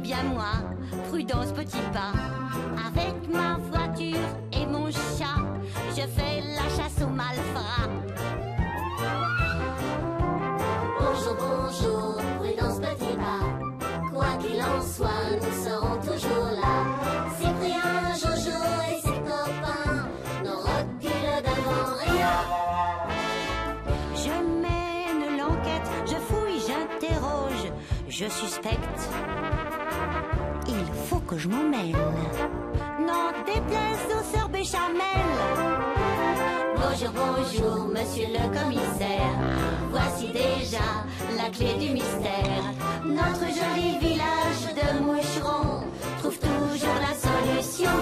bien moi, Prudence Petit Pas. Avec ma voiture et mon chat, je fais la chasse aux malfrats. Bonjour, bonjour, Prudence Petit Pas. Quoi qu'il en soit, nous serons toujours là. Cyprien, Jojo et ses copains ne reculent devant rien. Je mène l'enquête, je fouille, j'interroge, je suspecte. Il faut que je m'en mêle. N'en déplaise aux sœurs Béchamel. Bonjour, bonjour, monsieur le commissaire. Voici déjà la clé du mystère. Notre joli village de moucherons trouve toujours la solution.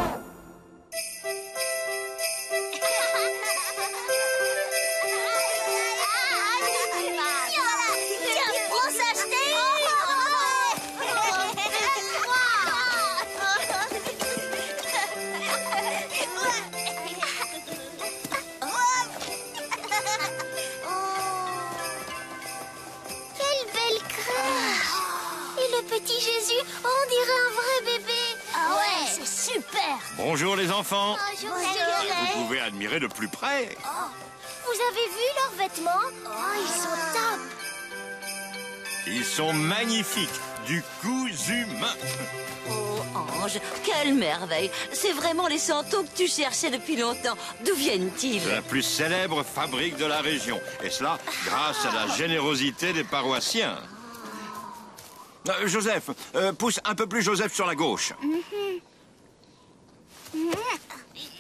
Petit Jésus, on dirait un vrai bébé. Ah ouais, c'est super. Bonjour les enfants. Bonjour. Vous pouvez admirer de plus près. Vous avez vu leurs vêtements? Oh, ils sont top. Ils sont magnifiques, du cousu main. Oh, Ange, quelle merveille. C'est vraiment les santons que tu cherchais depuis longtemps. D'où viennent-ils? La plus célèbre fabrique de la région. Et cela grâce à la générosité des paroissiens. Joseph, pousse un peu plus Joseph sur la gauche.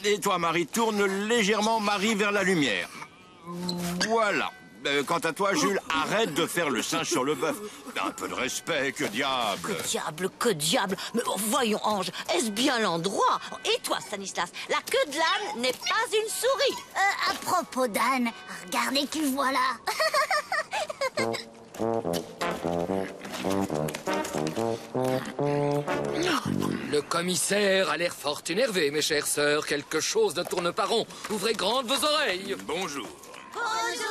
Et toi, Marie, tourne légèrement Marie vers la lumière. Voilà. Quant à toi, Jules, arrête de faire le singe sur le bœuf. Un peu de respect, que diable. Que diable. Mais voyons, Ange, est-ce bien l'endroit? Et toi, Stanislas, la queue de l'âne n'est pas une souris. À propos d'âne, regardez qui voilà. Le commissaire a l'air fort énervé, mes chères sœurs. Quelque chose ne tourne pas rond. Ouvrez grandes vos oreilles. Bonjour. Bonjour.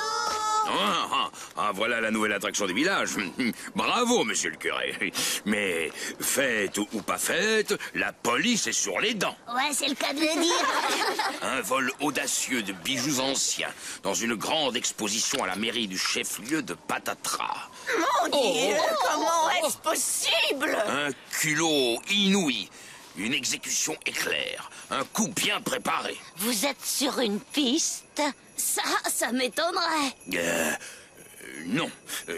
Voilà la nouvelle attraction du village. Bravo, monsieur le curé. Mais fête ou pas fête, la police est sur les dents. Ouais, c'est le cas de le dire. Un vol audacieux de bijoux anciens dans une grande exposition à la mairie du chef-lieu de Patatras. Mon Dieu, comment est-ce possible? Un culot inouï, une exécution éclair, un coup bien préparé. Vous êtes sur une piste? Ça m'étonnerait. Non.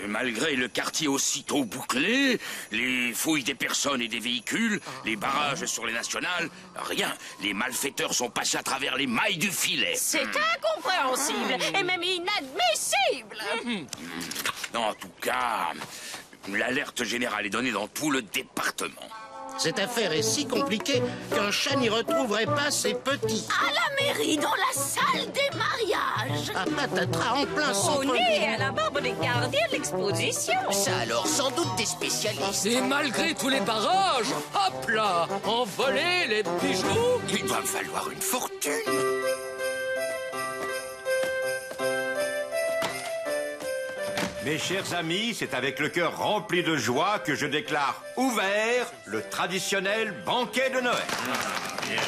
Malgré le quartier aussitôt bouclé, les fouilles des personnes et des véhicules, les barrages sur les nationales, rien. Les malfaiteurs sont passés à travers les mailles du filet. C'est incompréhensible et même inadmissible. En tout cas, l'alerte générale est donnée dans tout le département. Cette affaire est si compliquée qu'un chat n'y retrouverait pas ses petits. À la mairie, dans la salle des mariages. À Patatras, en plein Au centre-ville. nez, à la barbe des gardiens de l'exposition. Ça alors, sans doute des spécialistes. Et malgré tous les barrages, hop là, envolez les bijoux. Il va me falloir une fortune. Mes chers amis, c'est avec le cœur rempli de joie que je déclare ouvert le traditionnel banquet de Noël. Bien.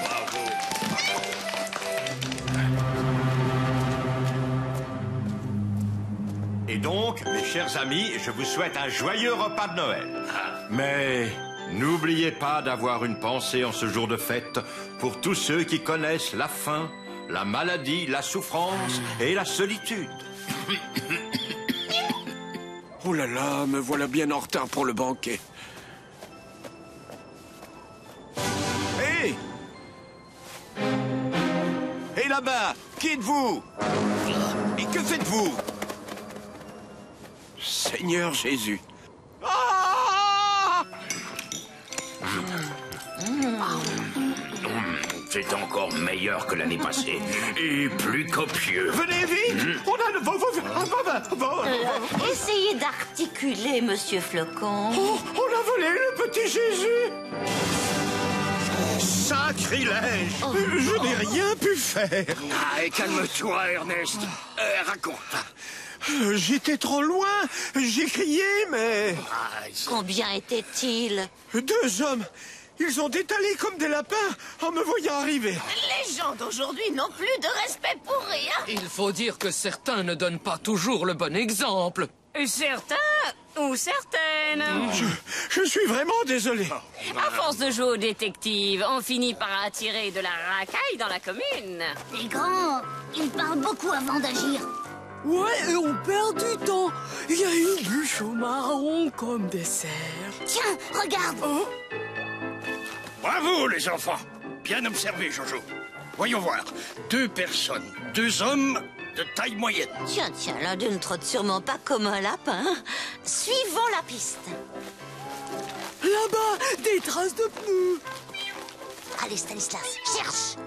Bravo. Et donc, mes chers amis, je vous souhaite un joyeux repas de Noël. Mais n'oubliez pas d'avoir une pensée en ce jour de fête pour tous ceux qui connaissent la faim, la maladie, la souffrance et la solitude. Oh là là, me voilà bien en retard pour le banquet. Hé! Hé là-bas! Qui êtes-vous? Et que faites-vous? Seigneur Jésus. Ah! C'est encore meilleur que l'année passée. Et plus copieux. Venez vite! On a Essayez d'articuler, monsieur Flocon. Oh, on a volé le petit Jésus! 5 sacrilège! Je n'ai rien pu faire. Ah, et calme-toi, Ernest. Raconte. J'étais trop loin. J'ai crié, mais... Combien était-il? 2 hommes. Ils ont détalé comme des lapins en me voyant arriver. Les gens d'aujourd'hui n'ont plus de respect pour rien. Il faut dire que certains ne donnent pas toujours le bon exemple. Certains ou certaines. Je suis vraiment désolé. À force de jouer au détective, on finit par attirer de la racaille dans la commune. Les grands, ils parlent beaucoup avant d'agir. Ouais, et on perd du temps. Il y a une bûche au marron comme dessert. Tiens, regarde. Bravo, les enfants. Bien observé, Jojo. Voyons voir. 2 personnes, 2 hommes de taille moyenne. Tiens, l'un d'eux ne trotte sûrement pas comme un lapin. Suivons la piste. Là-bas, des traces de pneus. Allez, Stanislas, cherche.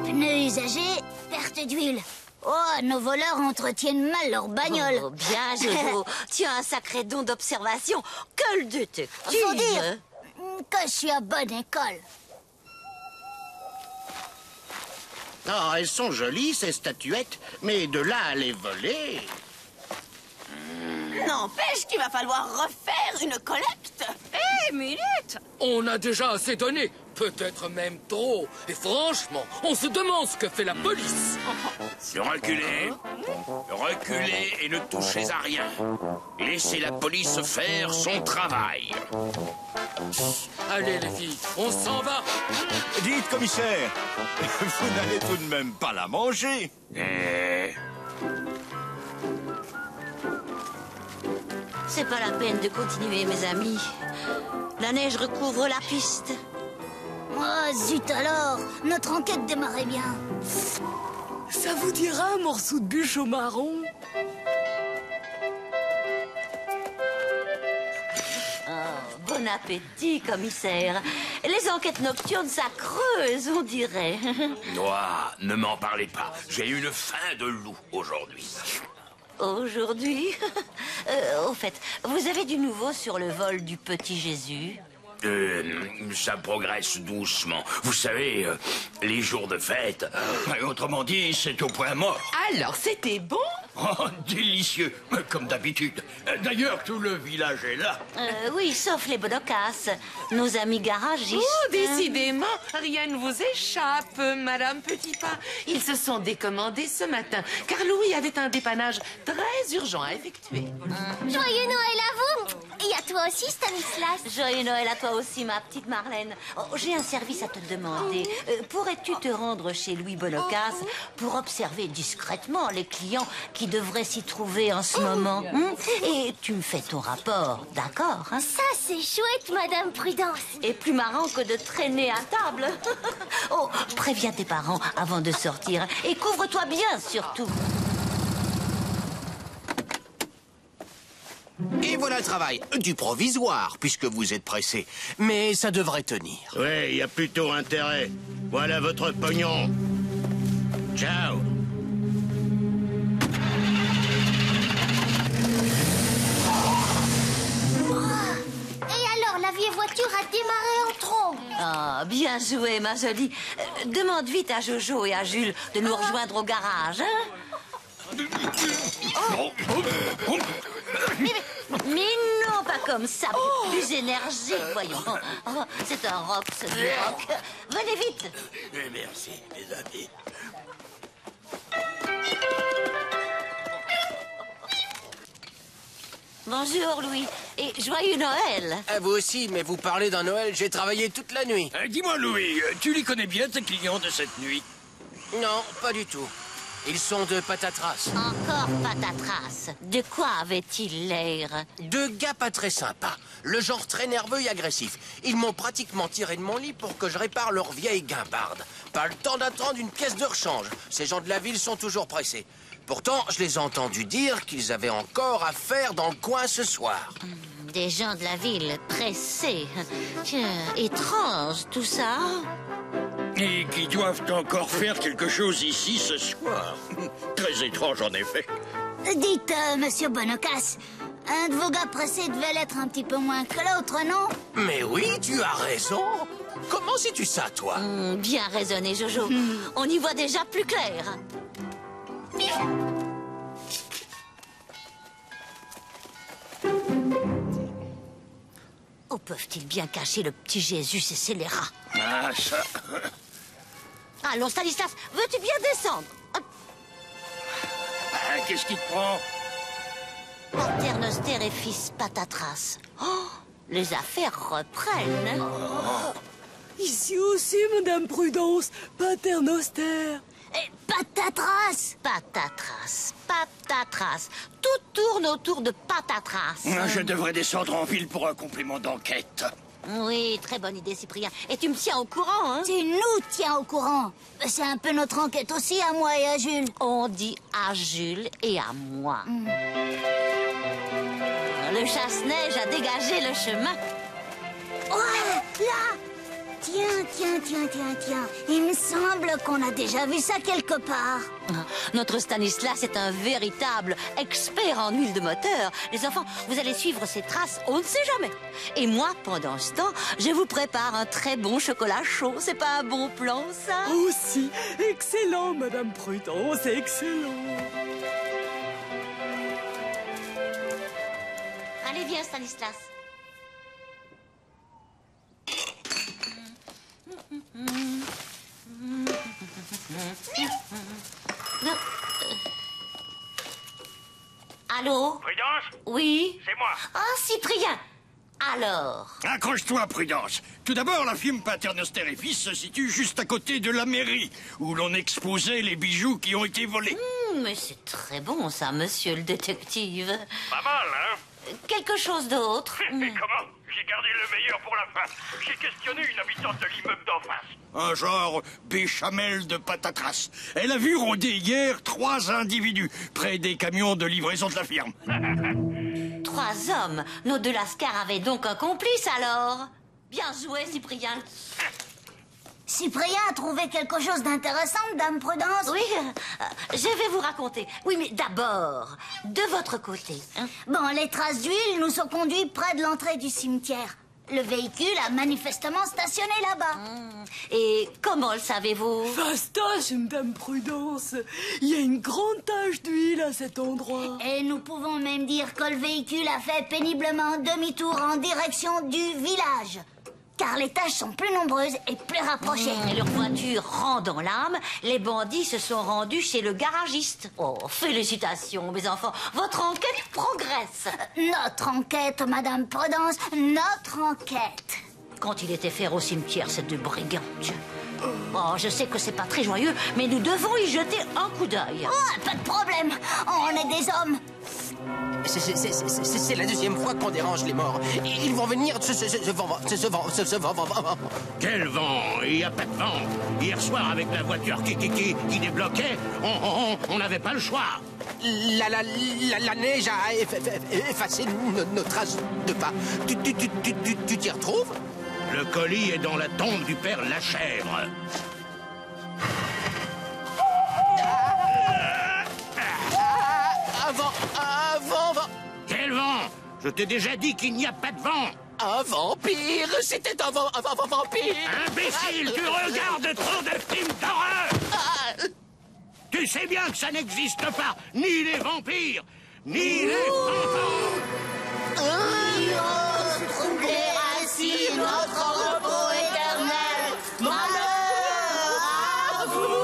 Pneus usagés, perte d'huile. Oh, nos voleurs entretiennent mal leur bagnole. Oh, bien, Jojo. Tu as un sacré don d'observation. Que le détective. Faut dire que je suis à bonne école. Oh, elles sont jolies, ces statuettes, mais de là à les voler... N'empêche qu'il va falloir refaire une collecte. Hé, minute! On a déjà assez donné, peut-être même trop. Et franchement, on se demande ce que fait la police. Reculez. Reculez et ne touchez à rien. Laissez la police faire son travail. Allez les filles, on s'en va. Dites, commissaire, vous n'allez tout de même pas la manger. C'est pas la peine de continuer, mes amis. La neige recouvre la piste. Oh, zut alors. Notre enquête démarrait bien. Ça vous dira un morceau de bûche au marron? Bon appétit, commissaire. Les enquêtes nocturnes, ça creuse, on dirait. Noah, ne m'en parlez pas. J'ai une faim de loup aujourd'hui. Aujourd'hui? Au fait, vous avez du nouveau sur le vol du petit Jésus? Ça progresse doucement. Vous savez, les jours de fête, autrement dit, c'est au point mort. Alors, c'était bon? Oh, délicieux, comme d'habitude. D'ailleurs, tout le village est là. Oui, sauf les bonocasses, nos amis garagistes. Oh, décidément, rien ne vous échappe, Madame Petitpas. Ils se sont décommandés ce matin, car Louis avait un dépannage très urgent à effectuer. Joyeux Noël à vous. Et à toi aussi, Stanislas. Joyeux Noël à toi aussi, ma petite Marlène. Oh, j'ai un service à te demander. Pourrais-tu te rendre chez Louis Bonocasse pour observer discrètement les clients qui devraient s'y trouver en ce moment, hein? Et tu me fais ton rapport, d'accord, hein? Ça, c'est chouette, Madame Prudence. Et plus marrant que de traîner à table. Oh, préviens tes parents avant de sortir. Et couvre-toi bien, surtout. Et voilà le travail. Du provisoire, puisque vous êtes pressé. Mais ça devrait tenir. Oui, il y a plutôt intérêt. Voilà votre pognon. Ciao. La vieille voiture a démarré en trombe. Ah, bien joué, ma jolie. Demande vite à Jojo et à Jules de nous rejoindre au garage, hein? Mais non, pas comme ça. Plus énergique, voyons. Oh, c'est un rock, ce rock. Venez vite. Merci, les amis. Bonjour, Louis. Et joyeux Noël. Vous aussi, mais vous parlez d'un Noël, j'ai travaillé toute la nuit. Dis-moi, Louis, tu les connais bien, tes clients de cette nuit? Non, pas du tout. Ils sont de patatras. Encore patatras. De quoi avait-il l'air? 2 gars pas très sympas. Le genre très nerveux et agressif. Ils m'ont pratiquement tiré de mon lit pour que je répare leur vieille guimbarde. Pas le temps d'attendre une pièce de rechange. Ces gens de la ville sont toujours pressés. Pourtant, je les ai entendus dire qu'ils avaient encore à faire dans le coin ce soir. Des gens de la ville pressés. Tiens, étrange tout ça. Et qui doivent encore faire quelque chose ici ce soir. Très étrange, en effet. Dites, Monsieur Bonocasse, Un de vos gars pressés devait l'être un petit peu moins que l'autre, non? Mais oui, tu as raison. Comment sais-tu ça, toi? Bien raisonné, Jojo. On y voit déjà plus clair. Où peuvent-ils bien cacher le petit Jésus et scélérat? Ah, ça... Allons, Stanislas, veux-tu bien descendre? Hop. Ah, qu'est-ce qui te prend? Pater Noster et fils Patatras. Oh, les affaires reprennent. Ici aussi, Madame Prudence. Pater Noster. Et Patatras! Patatras, Patatras. Tout tourne autour de Patatras. Je devrais descendre en ville pour un complément d'enquête. Oui, très bonne idée, Cyprien. Et tu me tiens au courant, hein? Tu nous tiens au courant. C'est un peu notre enquête aussi, à moi et à Jules. On dit à Jules et à moi. Le chasse-neige a dégagé le chemin. Ouais, là! Tiens. Il me semble qu'on a déjà vu ça quelque part. Notre Stanislas est un véritable expert en huile de moteur. Les enfants, vous allez suivre ses traces, on ne sait jamais. Et moi, pendant ce temps, je vous prépare un très bon chocolat chaud. C'est pas un bon plan, ça? Aussi. Excellent, Madame Prudence, excellent. Allez, viens, Stanislas. Allô? Prudence? Oui? C'est moi. Ah, Cyprien. Alors? Accroche-toi, Prudence. Tout d'abord, la firme Pater Noster et Fils se situe juste à côté de la mairie, où l'on exposait les bijoux qui ont été volés. Mais c'est très bon, ça, monsieur le détective. Pas mal, hein? Quelque chose d'autre? Mais comment? J'ai gardé le meilleur pour la fin. J'ai questionné une habitante de l'immeuble d'en face. Un genre béchamel de patatras. Elle a vu rôder hier 3 individus près des camions de livraison de la firme. 3 hommes. Nos 2 lascars avaient donc un complice, alors? Bien joué, Cyprien. Cyprien a trouvé quelque chose d'intéressant, Dame Prudence? Oui, je vais vous raconter. Oui, mais d'abord, de votre côté. Hein? Bon, les traces d'huile nous ont conduits près de l'entrée du cimetière. Le véhicule a manifestement stationné là-bas. Et comment le savez-vous? Fastoche, Madame Prudence. Il y a une grande tache d'huile à cet endroit. Et nous pouvons même dire que le véhicule a fait péniblement demi-tour en direction du village. Car les taches sont plus nombreuses et plus rapprochées. Et leur voiture rendant l'âme, les bandits se sont rendus chez le garagiste. Oh, félicitations, mes enfants. Votre enquête progresse. Notre enquête, Madame Prudence, notre enquête. Quand il était faire au cimetière, ces 2 brigands, tiens. Oh, je sais que c'est pas très joyeux, mais nous devons y jeter un coup d'œil. Oh, pas de problème. On est des hommes. C'est la 2e fois qu'on dérange les morts. Ils vont venir ce vent. Quel vent? Il n'y a pas de vent. Hier soir, avec la voiture qui débloquait, on n'avait pas le choix. La neige a effacé nos traces de pas. Tu t'y retrouves? Le colis est dans la tombe du père Lachèvre. Vent. Quel vent? Je t'ai déjà dit qu'il n'y a pas de vent. Un vampire. C'était un vampire. Imbécile, tu regardes trop de films d'horreur. Tu sais bien que ça n'existe pas. Ni les vampires, ni les fantômes. Ainsi notre repos éternel. Malheur à vous.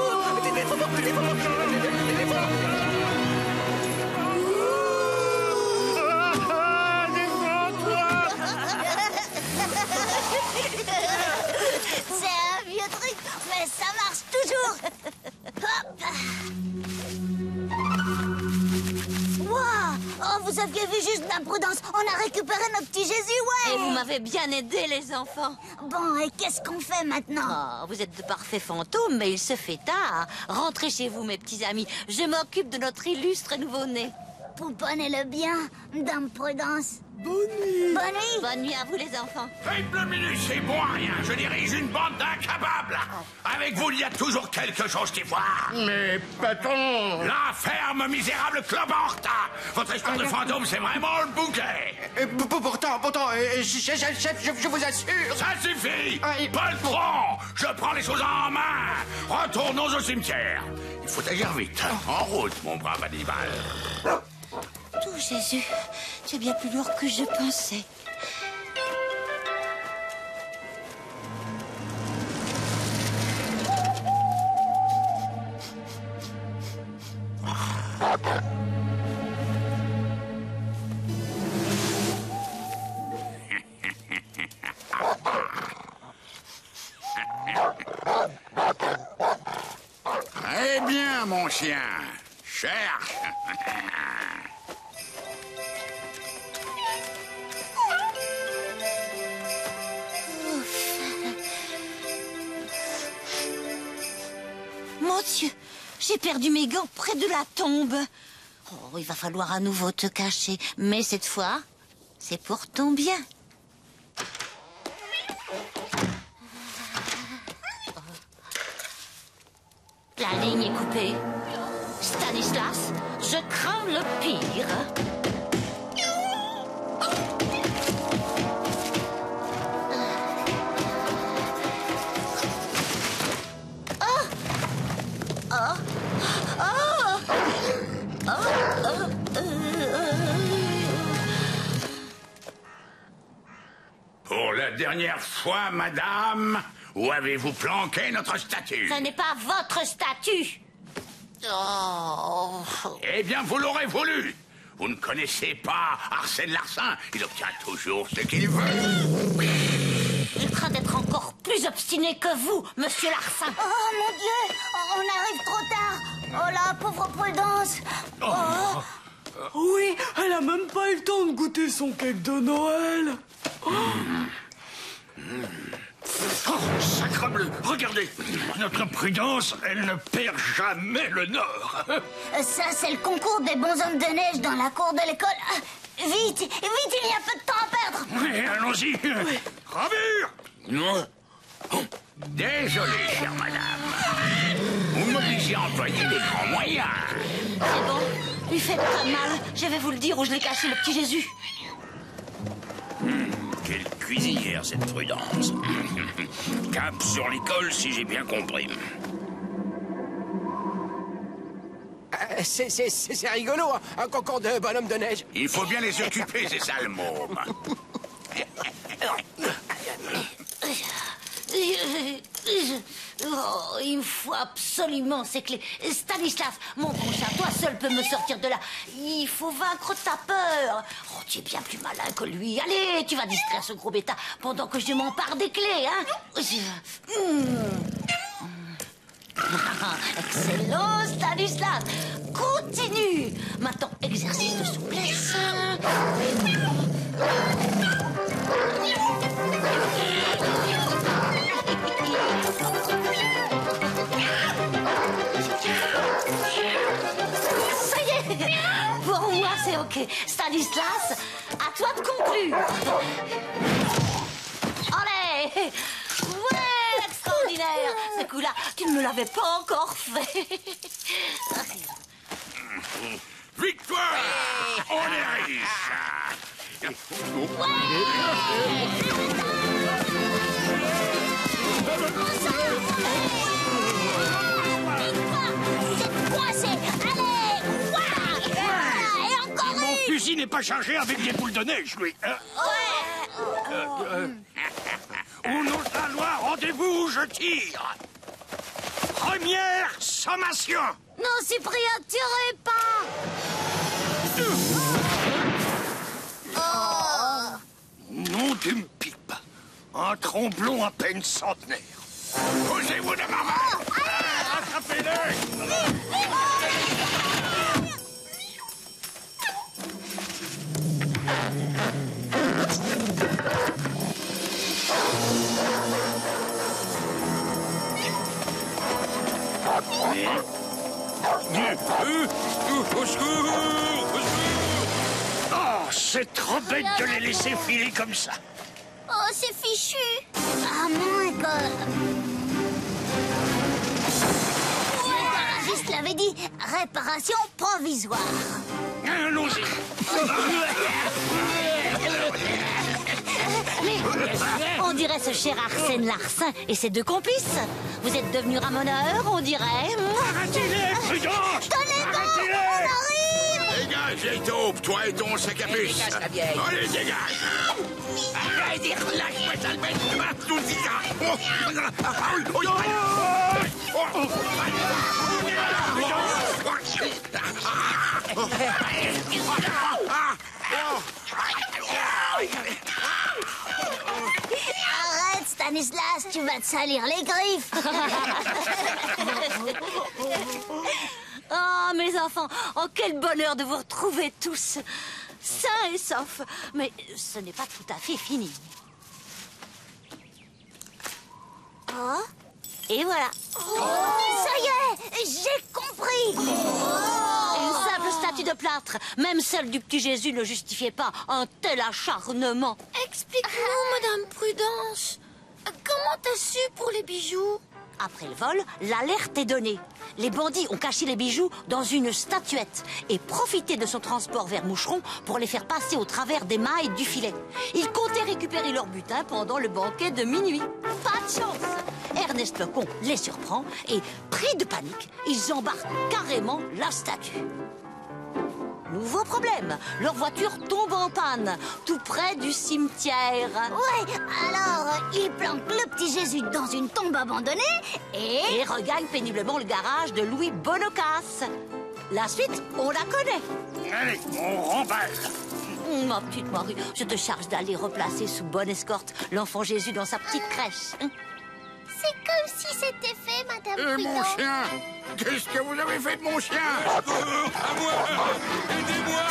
C'est un vieux truc, mais ça marche toujours. Hop. Wow. Oh, vous aviez vu juste d'imprudence. On a récupéré notre petit Jésus, ouais. Et vous m'avez bien aidé, les enfants. Bon, et qu'est-ce qu'on fait maintenant? Oh, vous êtes de parfaits fantômes, mais il se fait tard. Rentrez chez vous, mes petits amis. Je m'occupe de notre illustre nouveau-né. Pouponne est le bien, Dame Prudence. Bonne nuit. Bonne nuit. Bonne nuit à vous, les enfants. Triple minute, c'est bon à rien. Je dirige une bande d'incapables. Avec vous, il y a toujours quelque chose qui foire. Mais, patron... La ferme misérable cloporte. Votre histoire de fantôme, c'est vraiment le bouquet. Pourtant, chef, je vous assure... Ça suffit. Poltron, je prends les choses en main. Retournons au cimetière. Il faut agir vite. En route, mon brave animal. Oh, Jésus, tu es bien plus lourd que je pensais. Eh bien, mon chien, cherche. Mon Dieu, j'ai perdu mes gants près de la tombe. Oh, il va falloir à nouveau te cacher. Mais cette fois, c'est pour ton bien. La ligne est coupée. Stanislas, je crains le pire. Pour la dernière fois, madame, où avez-vous planqué notre statue? Ce n'est pas votre statue. Oh. Eh bien, vous l'aurez voulu. Vous ne connaissez pas Arsène Larsin. Il obtient toujours ce qu'il veut. Il craint d'être encore plus obstiné que vous, monsieur Larsin. Oh mon Dieu, on arrive trop tard. Oh la pauvre Prudence. Oh. Oui, elle a même pas eu le temps de goûter son cake de Noël. Oh, sacrebleu, regardez. Notre Prudence, elle ne perd jamais le nord. Ça, c'est le concours des bonshommes de neige dans la cour de l'école. Vite, vite, il y a peu de temps à perdre. Oui, allons-y. Gravure. Non. Désolé, chère madame. Vous m'obligez à employer des grands moyens. C'est bon, lui faites pas de mal. Je vais vous le dire où je l'ai caché, le petit Jésus. Quelle cuisinière, cette Prudence. Cap sur l'école, si j'ai bien compris. C'est rigolo, hein, un concours de bonhomme de neige. Il faut bien les occuper, ces sales mômes. Oh, il me faut absolument ces clés. Stanislas, mon bon chat, toi seul peux me sortir de là. Il faut vaincre ta peur. Oh, tu es bien plus malin que lui. Allez, tu vas distraire ce gros bêta pendant que je m'empare des clés, hein. Excellent, Stanislas. Continue. Maintenant, exercice de souplesse. Ça y est. Pour moi, c'est OK. Stanislas, à toi de conclure. Allez. Ouais, extraordinaire. Ce coup-là, tu ne me l'avais pas encore fait. Victoire! On est riche! Mon fusil n'est pas chargé avec des boules de neige, lui. Hein? Au nom de la loi, rendez-vous où je tire. Première sommation. Non, Cyprien, tirez pas. Non, tu me piques pas. Un tromblon à peine centenaire. Posez-vous de ma main! Attrapez-le! Au secours! Au secours! C'est trop bête de les laisser filer comme ça. Oh, c'est fichu. À moins que... Le garagiste l'avait dit, réparation provisoire. Allons-y. Mais on dirait ce cher Arsène Larsin et ses 2 complices. Vous êtes devenus ramoneurs, on dirait. Arrêtez-les, Prudence. Tenez bon, on arrive. Dégage, vieille taupe, toi et ton sac à puce. Dégage, la vieille. Allez, dégage. Allez, relâche-moi, sale bête. Tout le Arrête, Stanislas, tu vas te salir les griffes. Oh, mes enfants, oh, quel bonheur de vous retrouver tous, sains et saufs. Mais ce n'est pas tout à fait fini. Oh. Et voilà. Ça y est, j'ai compris. Une simple statue de plâtre. Même celle du petit Jésus ne justifiait pas un tel acharnement. Explique-nous, Madame Prudence. Comment t'as su pour les bijoux? Après le vol, l'alerte est donnée. Les bandits ont caché les bijoux dans une statuette et profité de son transport vers Moucheron pour les faire passer au travers des mailles du filet. Ils comptaient récupérer leur butin pendant le banquet de minuit. Pas de chance. Ernest Lecomte les surprend et, pris de panique, ils embarquent carrément la statue. Nouveau problème, leur voiture tombe en panne, tout près du cimetière. Ouais, alors ils planquent le petit Jésus dans une tombe abandonnée et regagnent péniblement le garage de Louis Bonocas. La suite, on la connaît. Allez, on remballe. Ma petite Marie, je te charge d'aller replacer sous bonne escorte l'enfant Jésus dans sa petite crèche. C'est comme si c'était fait, Madame mon Prudence. chien. Qu'est-ce que vous avez fait de mon chien? À moi. Aidez-moi.